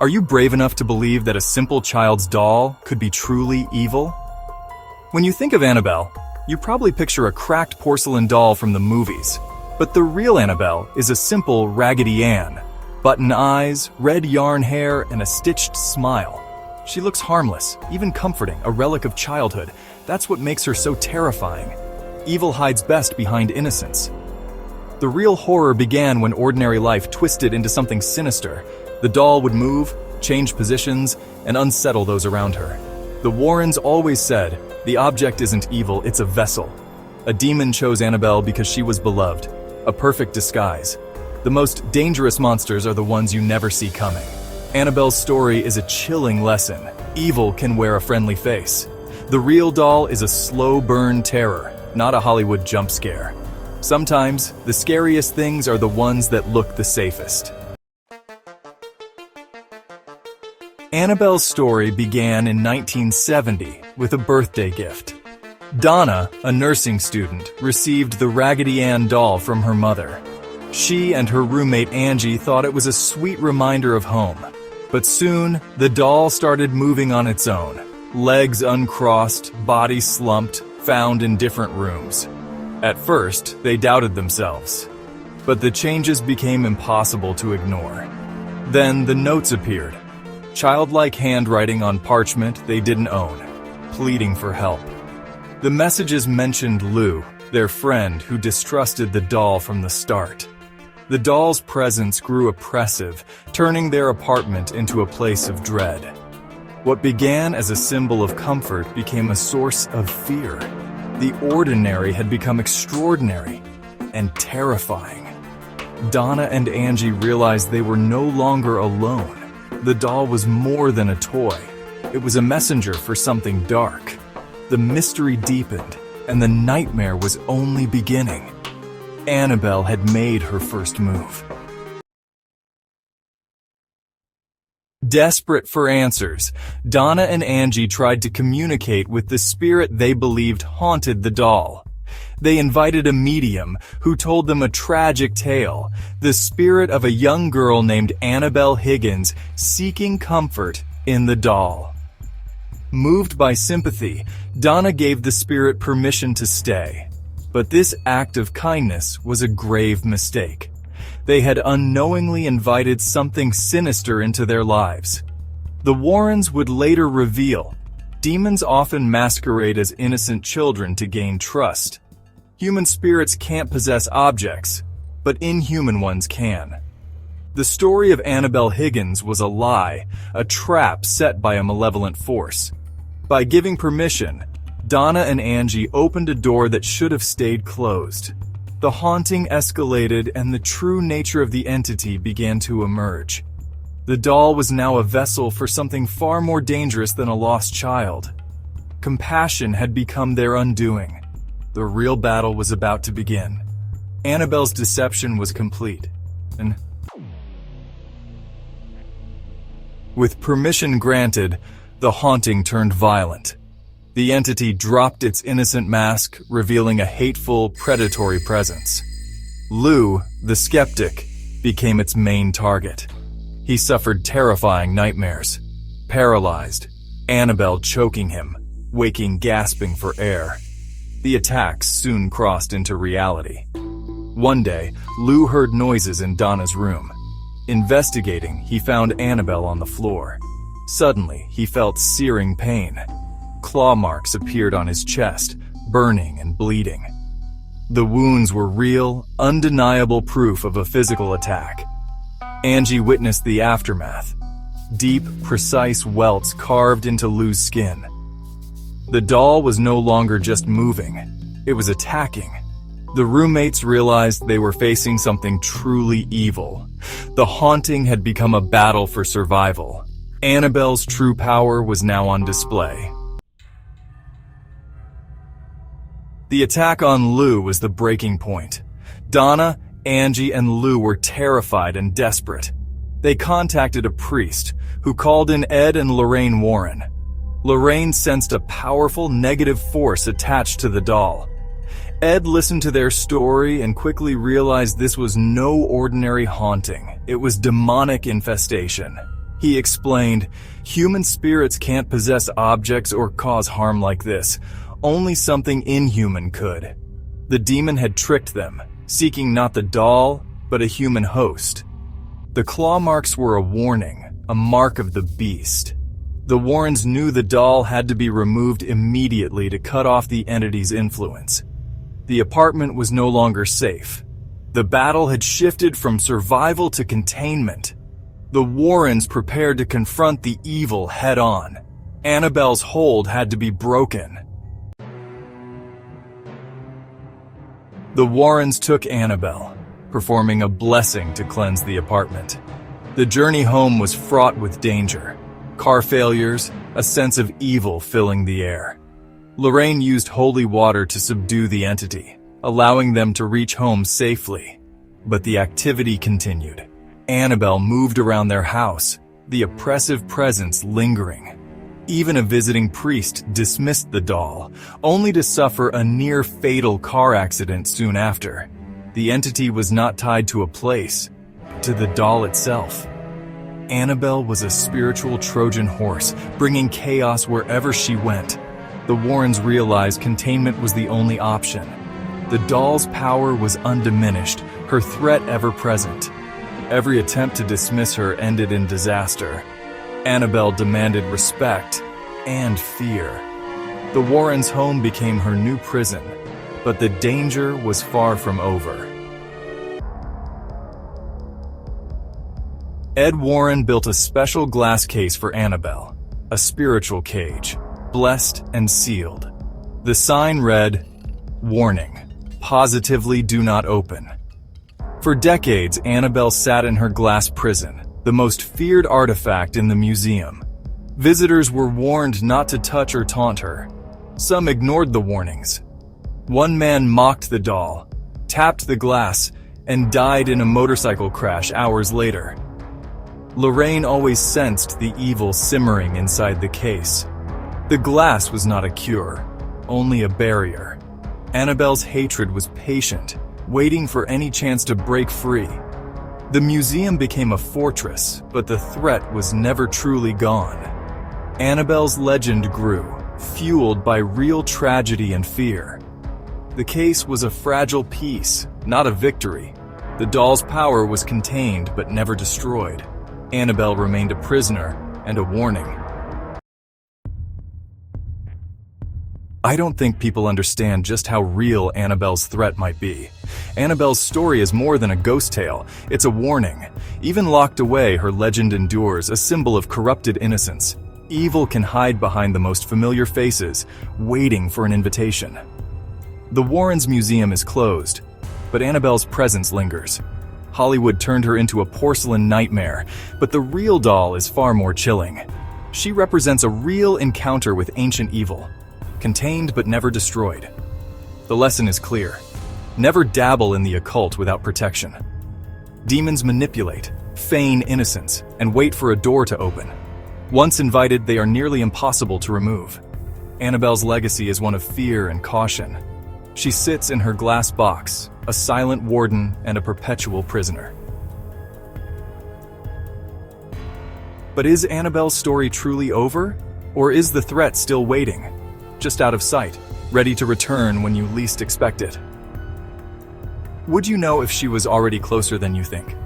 Are you brave enough to believe that a simple child's doll could be truly evil? When you think of Annabelle, you probably picture a cracked porcelain doll from the movies. But the real Annabelle is a simple Raggedy Ann. Button eyes, red yarn hair, and a stitched smile. She looks harmless, even comforting, a relic of childhood. That's what makes her so terrifying. Evil hides best behind innocence. The real horror began when ordinary life twisted into something sinister. The doll would move, change positions, and unsettle those around her. The Warrens always said, the object isn't evil, it's a vessel. A demon chose Annabelle because she was beloved, a perfect disguise. The most dangerous monsters are the ones you never see coming. Annabelle's story is a chilling lesson. Evil can wear a friendly face. The real doll is a slow burn terror, not a Hollywood jump scare. Sometimes, the scariest things are the ones that look the safest. Annabelle's story began in 1970 with a birthday gift. Donna, a nursing student, received the Raggedy Ann doll from her mother. She and her roommate Angie thought it was a sweet reminder of home. But soon, the doll started moving on its own. Legs uncrossed, body slumped, found in different rooms. At first, they doubted themselves. But the changes became impossible to ignore. Then the notes appeared. Childlike handwriting on parchment they didn't own, pleading for help. The messages mentioned Lou, their friend who distrusted the doll from the start. The doll's presence grew oppressive, turning their apartment into a place of dread. What began as a symbol of comfort became a source of fear. The ordinary had become extraordinary and terrifying. Donna and Angie realized they were no longer alone. The doll was more than a toy. It was a messenger for something dark. The mystery deepened, and the nightmare was only beginning. Annabelle had made her first move. Desperate for answers, Donna and Angie tried to communicate with the spirit they believed haunted the doll. They invited a medium who told them a tragic tale, the spirit of a young girl named Annabelle Higgins seeking comfort in the doll. Moved by sympathy, Donna gave the spirit permission to stay. But this act of kindness was a grave mistake. They had unknowingly invited something sinister into their lives. The Warrens would later reveal, demons often masquerade as innocent children to gain trust. Human spirits can't possess objects, but inhuman ones can. The story of Annabelle Higgins was a lie, a trap set by a malevolent force. By giving permission, Donna and Angie opened a door that should have stayed closed. The haunting escalated and the true nature of the entity began to emerge. The doll was now a vessel for something far more dangerous than a lost child. Compassion had become their undoing. The real battle was about to begin. Annabelle's deception was complete, and with permission granted, the haunting turned violent. The entity dropped its innocent mask, revealing a hateful, predatory presence. Lou, the skeptic, became its main target. He suffered terrifying nightmares. Paralyzed, Annabelle choking him, waking gasping for air. The attacks soon crossed into reality. One day, Lou heard noises in Donna's room. Investigating, he found Annabelle on the floor. Suddenly, he felt searing pain. Claw marks appeared on his chest, burning and bleeding. The wounds were real, undeniable proof of a physical attack. Angie witnessed the aftermath. Deep, precise welts carved into Lou's skin. The doll was no longer just moving, it was attacking. The roommates realized they were facing something truly evil. The haunting had become a battle for survival. Annabelle's true power was now on display. The attack on Lou was the breaking point. Donna, Angie, and Lou were terrified and desperate. They contacted a priest, who called in Ed and Lorraine Warren. Lorraine sensed a powerful negative force attached to the doll. Ed listened to their story and quickly realized this was no ordinary haunting. It was demonic infestation. He explained, "Human spirits can't possess objects or cause harm like this. Only something inhuman could." The demon had tricked them, seeking not the doll, but a human host. The claw marks were a warning, a mark of the beast. The Warrens knew the doll had to be removed immediately to cut off the entity's influence. The apartment was no longer safe. The battle had shifted from survival to containment. The Warrens prepared to confront the evil head-on. Annabelle's hold had to be broken. The Warrens took Annabelle, performing a blessing to cleanse the apartment. The journey home was fraught with danger. Car failures, a sense of evil filling the air. Lorraine used holy water to subdue the entity, allowing them to reach home safely. But the activity continued. Annabelle moved around their house, the oppressive presence lingering. Even a visiting priest dismissed the doll, only to suffer a near-fatal car accident soon after. The entity was not tied to a place, to the doll itself. Annabelle was a spiritual Trojan horse, bringing chaos wherever she went. The Warrens realized containment was the only option. The doll's power was undiminished, her threat ever present. Every attempt to dismiss her ended in disaster. Annabelle demanded respect and fear. The Warrens' home became her new prison, but the danger was far from over. Ed Warren built a special glass case for Annabelle, a spiritual cage, blessed and sealed. The sign read, "Warning, positively do not open." For decades, Annabelle sat in her glass prison, the most feared artifact in the museum. Visitors were warned not to touch or taunt her. Some ignored the warnings. One man mocked the doll, tapped the glass, and died in a motorcycle crash hours later. Lorraine always sensed the evil simmering inside the case. The glass was not a cure, only a barrier. Annabelle's hatred was patient, waiting for any chance to break free. The museum became a fortress, but the threat was never truly gone. Annabelle's legend grew, fueled by real tragedy and fear. The case was a fragile piece, not a victory. The doll's power was contained but never destroyed. Annabelle remained a prisoner and a warning. I don't think people understand just how real Annabelle's threat might be. Annabelle's story is more than a ghost tale, it's a warning. Even locked away, her legend endures, a symbol of corrupted innocence. Evil can hide behind the most familiar faces, waiting for an invitation. The Warrens' museum is closed, but Annabelle's presence lingers. Hollywood turned her into a porcelain nightmare, but the real doll is far more chilling. She represents a real encounter with ancient evil, contained but never destroyed. The lesson is clear. Never dabble in the occult without protection. Demons manipulate, feign innocence, and wait for a door to open. Once invited, they are nearly impossible to remove. Annabelle's legacy is one of fear and caution. She sits in her glass box, a silent warden and a perpetual prisoner. But is Annabelle's story truly over? Or is the threat still waiting? Just out of sight, ready to return when you least expect it? Would you know if she was already closer than you think?